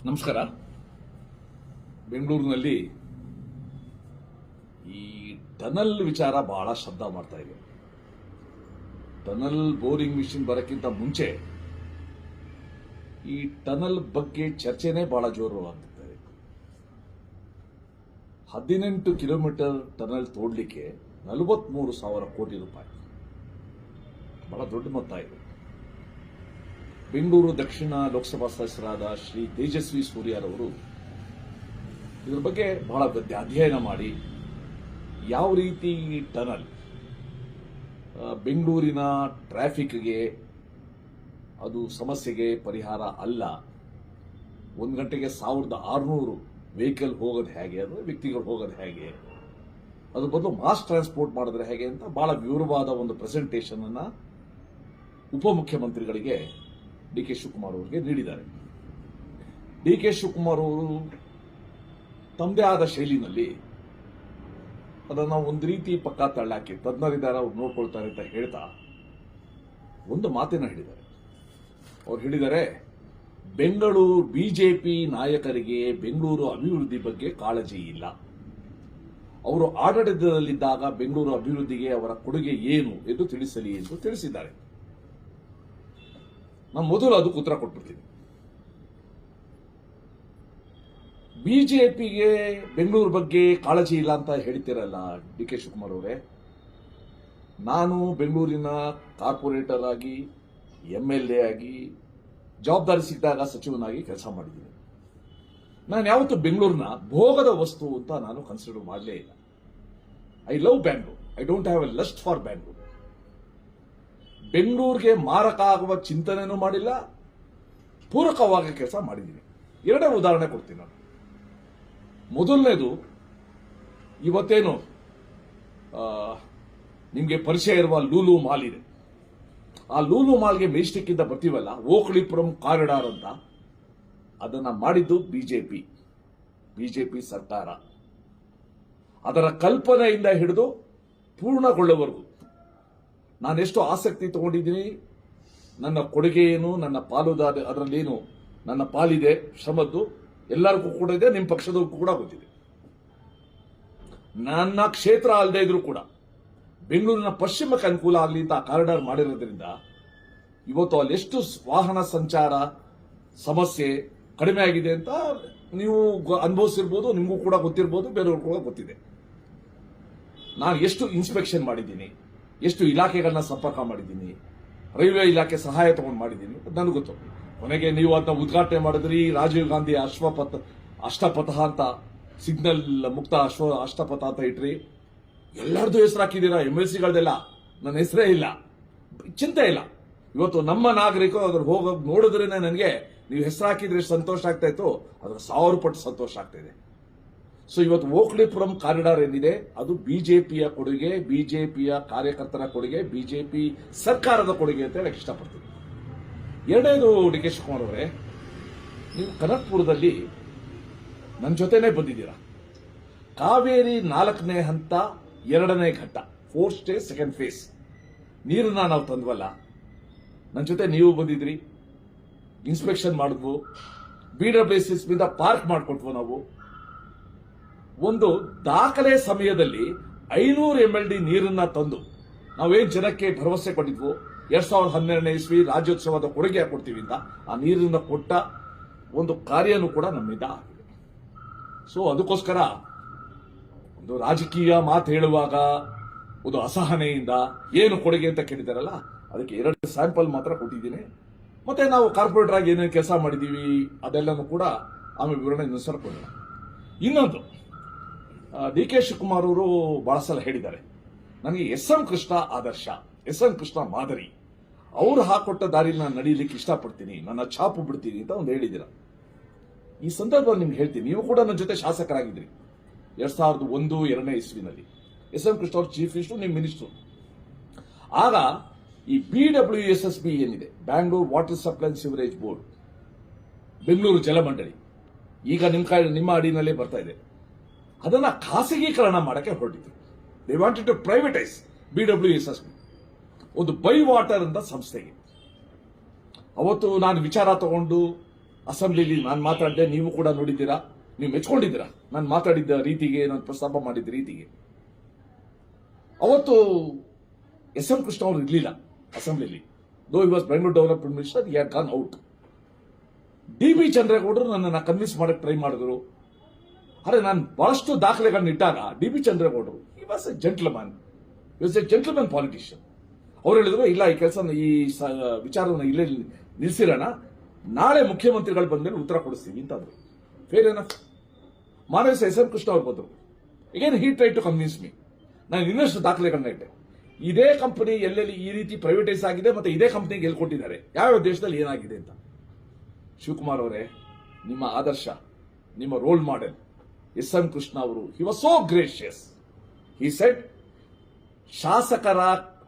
ನಮಸ್ಕಾರ. ಬೆಂಗಳೂರಿನಲ್ಲಿ ಈ ಟನಲ್ ವಿಚಾರ ಬಹಳ ಶಬ್ದ ಮಾಡ್ತಾ ಇದೆ. ಟನಲ್ ಬೋರಿಂಗ್ ಮಿಷಿನ್ ಬರಕ್ಕಿಂತ ಮುಂಚೆ ಈ ಟನಲ್ ಬಗ್ಗೆ ಚರ್ಚೆನೇ ಬಹಳ ಜೋರವಾಗ್ತಿದೆ. 18 ಕಿಲೋಮೀಟರ್ ಟನಲ್ ತೋಡ್ಲಿಕ್ಕೆ 43,000 ಕೋಟಿ ರೂಪಾಯಿ, ಬಹಳ ದೊಡ್ಡ ಮೊತ್ತ ಇದೆ. ಬೆಂಗಳೂರು ದಕ್ಷಿಣ ಲೋಕಸಭಾ ಸದಸ್ಯರಾದ ಶ್ರೀ ತೇಜಸ್ವಿ ಸೂರ್ಯರವರು ಇದರ ಬಗ್ಗೆ ಬಹಳ ಅಧ್ಯಯನ ಮಾಡಿ ಯಾವ ರೀತಿ ಈ ಟನಲ್ ಬೆಂಗಳೂರಿನ ಟ್ರಾಫಿಕ್ಗೆ ಅದು ಸಮಸ್ಯೆಗೆ ಪರಿಹಾರ ಅಲ್ಲ, 1 ಗಂಟೆಗೆ 1600 ವೆಹಿಕಲ್ ಹೋಗೋದು ಹೇಗೆ, ಅಂದರೆ ವ್ಯಕ್ತಿಗಳು ಹೋಗೋದು ಹೇಗೆ, ಅದ್ರ ಬದಲು ಮಾಸ್ ಟ್ರಾನ್ಸ್ಪೋರ್ಟ್ ಮಾಡಿದ್ರೆ ಹೇಗೆ ಅಂತ ಬಹಳ ವಿವರವಾದ ಒಂದು ಪ್ರೆಸೆಂಟೇಷನ್ ಅನ್ನ ಉಪಮುಖ್ಯಮಂತ್ರಿಗಳಿಗೆ ಡಿ ಕೆ ಶಿವಕುಮಾರ್ ಅವರಿಗೆ ನೀಡಿದ್ದಾರೆ. ಡಿ ಕೆ ಶಿವಕುಮಾರ್ ಅವರು ತಮ್ಮದೇ ಆದ ಶೈಲಿನಲ್ಲಿ ಅದನ್ನು ಒಂದು ರೀತಿ ಪಕ್ಕ ತಳ್ಳಾಕಿ ತಜ್ಞರಿದ್ದಾರೆ, ಅವ್ರು ನೋಡ್ಕೊಳ್ತಾರೆ ಅಂತ ಹೇಳ್ತಾ ಒಂದು ಮಾತನ್ನ ಹೇಳಿದ್ದಾರೆ. ಅವ್ರು ಹೇಳಿದ್ದಾರೆ, ಬೆಂಗಳೂರು ಬಿಜೆಪಿ ನಾಯಕರಿಗೆ ಬೆಂಗಳೂರು ಅಭಿವೃದ್ಧಿ ಬಗ್ಗೆ ಕಾಳಜಿ ಇಲ್ಲ, ಅವರು ಆಡಳಿತದಲ್ಲಿದ್ದಾಗ ಬೆಂಗಳೂರು ಅಭಿವೃದ್ಧಿಗೆ ಅವರ ಕೊಡುಗೆ ಏನು ಎಂದು ತಿಳಿಸಲಿ ಎಂದು ತಿಳಿಸಿದ್ದಾರೆ. ನಾನು ಮೊದಲು ಅದಕ್ಕೆ ಉತ್ತರ ಕೊಟ್ಬಿಡ್ತೀನಿ. ಬಿಜೆಪಿಗೆ ಬೆಂಗಳೂರು ಬಗ್ಗೆ ಕಾಳಜಿ ಇಲ್ಲ ಅಂತ ಹೇಳ್ತಿರಲ್ಲ ಡಿ ಕೆ ಶಿವಕುಮಾರ್ ಅವರೇ. ನಾನು ಬೆಂಗಳೂರಿನ ಕಾರ್ಪೊರೇಟರ್ ಆಗಿ, MLA ಆಗಿ, ಜವಾಬ್ದಾರಿ ಸಿಕ್ಕಿದಾಗ ಸಚಿವನಾಗಿ ಕೆಲಸ ಮಾಡಿದ್ದೀನಿ. ನಾನು ಯಾವತ್ತೂ ಬೆಂಗಳೂರಿನ ಭೋಗದ ವಸ್ತು ಅಂತ ನಾನು ಕನ್ಸಿಡರ್ ಮಾಡಲೇ ಇಲ್ಲ. I love Bangalore, I don't have A lust for Bangalore. ಬೆಂಗಳೂರಿಗೆ ಮಾರಕ ಆಗುವ ಚಿಂತನೆನೂ ಮಾಡಿಲ್ಲ, ಪೂರಕವಾಗಿ ಕೆಲಸ ಮಾಡಿದ್ದೀನಿ. ಎರಡೇ ಉದಾಹರಣೆ ಕೊಡ್ತೀನಿ ನಾನು. ಮೊದಲನೇದು, ಇವತ್ತೇನು ನಿಮಗೆ ಪರಿಚಯ ಇರುವ ಲೂಲು ಮಾಲ್ ಇದೆ. ಆ ಲೂಲು ಮಾಲ್ಗೆ ಮೆಜೆಸ್ಟಿಕ್ ಇಂದ ಬರ್ತೀವಲ್ಲ, ಓಕಳಿಪುರಂ ಕಾರಿಡಾರ್ ಅಂತ, ಅದನ್ನ ಮಾಡಿದ್ದು ಬಿಜೆಪಿ ಸರ್ಕಾರ. ಅದರ ಕಲ್ಪನೆಯಿಂದ ಹಿಡಿದು ಪೂರ್ಣಗೊಳ್ಳುವವರೆಗೂ ನಾನೆಷ್ಟು ಆಸಕ್ತಿ ತಗೊಂಡಿದ್ದೀನಿ, ನನ್ನ ಕೊಡುಗೆ ಏನು, ನನ್ನ ಪಾಲುದಾರ ಅದರಲ್ಲೇನು ನನ್ನ ಪಾಲಿದೆ, ಶ್ರಮದ್ದು ಎಲ್ಲರಿಗೂ ಕೂಡ ಇದೆ, ನಿಮ್ಮ ಪಕ್ಷದವ್ರಿಗೂ ಕೂಡ ಗೊತ್ತಿದೆ. ನನ್ನ ಕ್ಷೇತ್ರ ಅಲ್ಲದೆ ಇದ್ರೂ ಕೂಡ ಬೆಂಗಳೂರಿನ ಪಶ್ಚಿಮಕ್ಕೆ ಅನುಕೂಲ ಆಗಲಿ ಅಂತ ಕಾರಿಡಾರ್ ಮಾಡಿರೋದ್ರಿಂದ ಇವತ್ತು ಅಲ್ಲಿ ಎಷ್ಟು ವಾಹನ ಸಂಚಾರ ಸಮಸ್ಯೆ ಕಡಿಮೆ ಆಗಿದೆ ಅಂತ ನೀವು ಅನುಭವಿಸಿರ್ಬೋದು, ನಿಮಗೂ ಕೂಡ ಗೊತ್ತಿರ್ಬೋದು, ಬೇರೆಯವ್ರಿಗೂ ಕೂಡ ಗೊತ್ತಿದೆ. ನಾನು ಎಷ್ಟು ಇನ್ಸ್ಪೆಕ್ಷನ್ ಮಾಡಿದ್ದೀನಿ, ಎಷ್ಟು ಇಲಾಖೆಗಳನ್ನ ಸಂಪರ್ಕ ಮಾಡಿದ್ದೀನಿ, ರೈಲ್ವೆ ಇಲಾಖೆ ಸಹಾಯ ತಗೊಂಡು ಮಾಡಿದ್ದೀನಿ, ನನಗೆ ಗೊತ್ತು. ಕೊನೆಗೆ ನೀವು ಅದನ್ನ ಉದ್ಘಾಟನೆ ಮಾಡಿದ್ರಿ, ರಾಜೀವ್ ಗಾಂಧಿ ಅಷ್ಟಪಥ ಅಂತ, ಸಿಗ್ನಲ್ ಮುಕ್ತ ಅಷ್ಟಪಥ ಅಂತ ಇಟ್ರಿ, ಎಲ್ಲರದ್ದು ಹೆಸರು ಹಾಕಿದ್ದೀರಾ, MLCಗಳದೆಲ್ಲ ನನ್ನ ಹೆಸರೇ ಇಲ್ಲ, ಚಿಂತೆ ಇಲ್ಲ. ಇವತ್ತು ನಮ್ಮ ನಾಗರಿಕರು ಅದ್ರ ಹೋಗೋದು ನೋಡಿದ್ರೇನೆ ನನಗೆ ನೀವು ಹೆಸರು ಹಾಕಿದ್ರೆ ಸಂತೋಷ ಆಗ್ತಾ ಇತ್ತು, ಅದ್ರ 1000 ಪಟ್ಟು ಸಂತೋಷ ಆಗ್ತಾ ಇದೆ. ಸೊ ಇವತ್ತು ಓಕಳಿಪುರಂ ಕಾರಿಡಾರ್ ಏನಿದೆ ಅದು ಬಿಜೆಪಿಯ ಕೊಡುಗೆ, ಬಿಜೆಪಿಯ ಕಾರ್ಯಕರ್ತರ ಕೊಡುಗೆ, ಬಿಜೆಪಿ ಸರ್ಕಾರದ ಕೊಡುಗೆ ಅಂತ ಹೇಳಕ್ ಇಷ್ಟಪಡ್ತೀನಿ. ಎರಡನೇದು, ಡಿ ಕೆ ಶಿವಕುಮಾರ್ ಅವರೇ, ನೀವು ಕನಕಪುರದಲ್ಲಿ ನನ್ನ ಜೊತೆನೇ ಬಂದಿದ್ದೀರಾ. ಕಾವೇರಿ 4ನೇ ಹಂತ 2ನೇ ಘಟ್ಟ, 4th stage 2nd phase ನೀರನ್ನ ನಾವು ತಂದ್ವಲ್ಲ, ನನ್ನ ಜೊತೆ ನೀವು ಬಂದಿದ್ರಿ, ಇನ್ಸ್ಪೆಕ್ಷನ್ ಮಾಡಿದ್ವು, BWSS ಇಂದ ಪಾರ್ಕ್ ಮಾಡಿಕೊಟ್ವು. ನಾವು ಒಂದು ದಾಖಲೆ ಸಮಯದಲ್ಲಿ 500 MLD ನೀರನ್ನ ತಂದು ನಾವೇನ್ ಜನಕ್ಕೆ ಭರವಸೆ ಕೊಟ್ಟಿದ್ವು, 2012ನೇ ಇಸ್ವಿ ರಾಜ್ಯೋತ್ಸವದ ಕೊಡುಗೆ ಕೊಡ್ತೀವಿ ಅಂತ ಆ ನೀರನ್ನ ಕೊಟ್ಟ ಒಂದು ಕಾರ್ಯನೂ ಕೂಡ ನಮ್ಮಿಂದ ಆಗಿದೆ. ಸೊ ಅದಕ್ಕೋಸ್ಕರ ಒಂದು ರಾಜಕೀಯ ಮಾತು ಹೇಳುವಾಗ ಒಂದು ಅಸಹನೆಯಿಂದ ಏನು ಕೊಡುಗೆ ಅಂತ ಕೇಳಿದಾರಲ್ಲ, ಅದಕ್ಕೆ 2 ಸ್ಯಾಂಪಲ್ ಮಾತ್ರ ಕೊಟ್ಟಿದ್ದೀನಿ. ಮತ್ತೆ ನಾವು ಕಾರ್ಪೊರೇಟರ್ ಆಗಿ ಏನೇನು ಕೆಲಸ ಮಾಡಿದೀವಿ ಅದೆಲ್ಲನೂ ಕೂಡ ಆಮೇಲೆ ವಿವರಣೆ ಇನ್ನೊಂದ್ಸಲ ಕೊಡೋಣ. ಇನ್ನೊಂದು, ಡಿ ಕೆ ಶಿವಕುಮಾರ್ ಅವರು ಬಹಳ ಸಲ ಹೇಳಿದ್ದಾರೆ, ನನಗೆ SM ಕೃಷ್ಣ ಆದರ್ಶ, SM ಕೃಷ್ಣ ಮಾದರಿ, ಅವರು ಹಾಕೊಟ್ಟ ದಾರಿಲಿ ನಾನು ನಡೀಲಿಕ್ಕೆ ಇಷ್ಟಪಡ್ತೀನಿ, ನನ್ನ ಛಾಪು ಬಿಡ್ತೀನಿ ಅಂತ ಒಂದು ಹೇಳಿದ್ದೀರ. ಈ ಸಂದರ್ಭದಲ್ಲಿ ನಿಮ್ಗೆ ಹೇಳ್ತೀನಿ, ನೀವು ಕೂಡ ನನ್ನ ಜೊತೆ ಶಾಸಕರಾಗಿದ್ರಿ 2001-2ನೇ ಇಸ್ವಿನಲ್ಲಿ. SM ಕೃಷ್ಣ ಅವರು ಚೀಫ್ ಮಿನಿಸ್ಟರ್, ನಿಮ್ಮ ಮಿನಿಸ್ಟರ್. ಆಗ ಈ BWSSB ಏನಿದೆ, Bangalore water supply sewerage board, Bengaluru ಜಲಮಂಡಳಿ, ಈಗ ನಿಮ್ಮ ಅಡಿನಲ್ಲೇ ಬರ್ತಾ ಇದೆ, ಅದನ್ನ ಖಾಸಗೀಕರಣ ಮಾಡಕ್ಕೆ ಹೊರಟಿದ್ರು. They wanted to privatize BWSSB, ಒಂದು ಬೈ ವಾಟರ್ ಅಂತ ಸಂಸ್ಥೆಗೆ. ಅವತ್ತು ನಾನು ವಿಚಾರ ತಗೊಂಡು ಅಸೆಂಬ್ಲಿಲಿ ನಾನು ಮಾತಾಡಿದೆ, ನೀವು ಕೂಡ ನೋಡಿದ್ದೀರಾ, ನೀವು ಮೆಚ್ಕೊಂಡಿದ್ದೀರಾ ನಾನು ಮಾತಾಡಿದ್ದ ರೀತಿಗೆ, ನಾನು ಪ್ರಸ್ತಾಪ ಮಾಡಿದ್ದ ರೀತಿಗೆ. ಅವತ್ತು ಎಸ್ ಎಂ ಕೃಷ್ಣ ಅವರು ಇರಲಿಲ್ಲ ಅಸೆಂಬ್ಲಿಲಿ. Though he was Bengaluru development minister, he had gone out. D B ಚಂದ್ರೇಗೌಡರು ನನ್ನನ್ನು ಕನ್ವಿನ್ಸ್ ಮಾಡಕ್ಕೆ ಟ್ರೈ ಮಾಡಿದ್ರು. ಅರೆ ನಾನು ಬಹಳಷ್ಟು ದಾಖಲೆಗಳನ್ನ ಇಟ್ಟಾಗ ಡಿ ಬಿ ಚಂದ್ರೇಗೌಡರು he was a gentleman, politician. ಅವ್ರು ಹೇಳಿದ್ರು, ಇಲ್ಲ ಈ ಕೆಲಸ, ಈ ವಿಚಾರವನ್ನು ಇಲ್ಲೇ ನಿಲ್ಸಿರೋಣ, ನಾಳೆ ಮುಖ್ಯಮಂತ್ರಿಗಳು ಬಂದ್ಮೇಲೆ ಉತ್ತರ ಕೊಡಿಸ್ತೀವಿ ಅಂತಂದ್ರು. Fair enough. ಮಾನಸ ಎಸ್ ಎಂ ಕೃಷ್ಣ ಅವ್ರು ಬಂದರು. ಈಗೇನು he try to convince me. ನಾನು ಇನ್ನಷ್ಟು ದಾಖಲೆಗಳನ್ನ ಇಟ್ಟೆ. ಇದೇ ಕಂಪನಿ ಎಲ್ಲೆಲ್ಲಿ ಈ ರೀತಿ ಪ್ರೈವೇಟೈಸ್ ಆಗಿದೆ ಮತ್ತೆ ಇದೇ ಕಂಪನಿಗೆ ಎಲ್ಲಿ ಕೊಟ್ಟಿದ್ದಾರೆ, ಯಾವ ದೇಶದಲ್ಲಿ ಏನಾಗಿದೆ ಅಂತ. ಶಿವಕುಮಾರ್ ಅವರೇ, ನಿಮ್ಮ ಆದರ್ಶ, ನಿಮ್ಮ role model S M Krishna ಅವರು, he was so gracious. He said,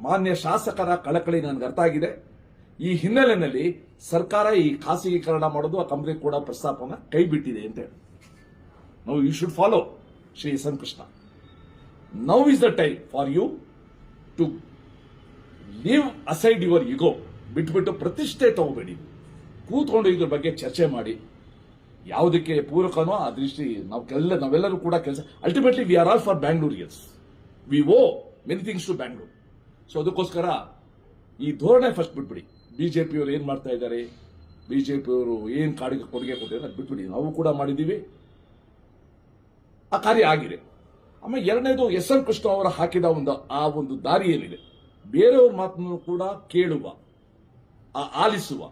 ಮಾನ್ಯ ಶಾಸಕರ ಕಳಕಳಿ ನನಗೆ ಅರ್ಥ ಆಗಿದೆ. ಈ ಹಿನ್ನೆಲೆಯಲ್ಲಿ ಸರ್ಕಾರ ಈ ಖಾಸಗೀಕರಣ ಮಾಡೋದು, ಆ ಕಂಪನಿ ಕೂಡ ಪ್ರಸ್ತಾಪನ ಕೈ ಬಿಟ್ಟಿದೆ ಅಂತ ಹೇಳಿ. Now you should follow Shri S M Krishna. Now is the time for you to leave aside your ego. ಬಿಟ್ಬಿಟ್ಟು ಪ್ರತಿಷ್ಠೆ ತಗೋಬೇಡಿ, ಕೂತ್ಕೊಂಡು ಇದ್ರ ಬಗ್ಗೆ ಚರ್ಚೆ ಮಾಡಿ. ಯಾವುದಕ್ಕೆ ಪೂರಕನೋ ಆ ದೃಷ್ಟಿ ನಾವೆಲ್ಲರೂ ಕೂಡ ಕೆಲಸ. Ultimately we are all for Bangaloreans. We owe many things to Bangalore. So ಅದಕ್ಕೋಸ್ಕರ ಈ ಧೋರಣೆ ಫಸ್ಟ್ ಬಿಟ್ಬಿಡಿ. ಬಿಜೆಪಿಯವರು ಏನ್ ಮಾಡ್ತಾ ಇದ್ದಾರೆ, ಬಿಜೆಪಿಯವರು ಏನ್ ಕೊಡುಗೆ ಕೊಟ್ಟಿದ್ದಾರೆ ಅದು ಬಿಟ್ಬಿಡಿ. ನಾವು ಕೂಡ ಮಾಡಿದ್ದೀವಿ, ಆ ಕಾರ್ಯ ಆಗಿದೆ. ಆಮೇಲೆ ಎರಡನೇದು, ಎಸ್ ಎಂ ಕೃಷ್ಣ ಅವರ ಹಾಕಿದ ಒಂದು ದಾರಿ ಏನಿದೆ, ಬೇರೆಯವ್ರ ಮಾತನ್ನು ಕೂಡ ಕೇಳುವ, ಆಲಿಸುವ,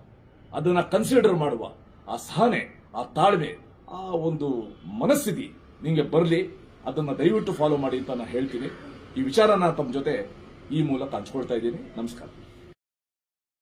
ಅದನ್ನ ಕನ್ಸಿಡರ್ ಮಾಡುವ ಆ ಸಹನೆ, ಆ ತಾಳ್ಮೆ, ಆ ಒಂದು ಮನಸ್ಥಿತಿ ನಿಮಗೆ ಬರಲಿ. ಅದನ್ನ ದಯವಿಟ್ಟು ಫಾಲೋ ಮಾಡಿ ಅಂತ ನಾನು ಹೇಳ್ತೀನಿ. ಈ ವಿಚಾರನ ತಮ್ಮ ಜೊತೆ ಈ ಮೂಲಕ ಹಂಚ್ಕೊಳ್ತಾ ಇದ್ದೀನಿ. ನಮಸ್ಕಾರ.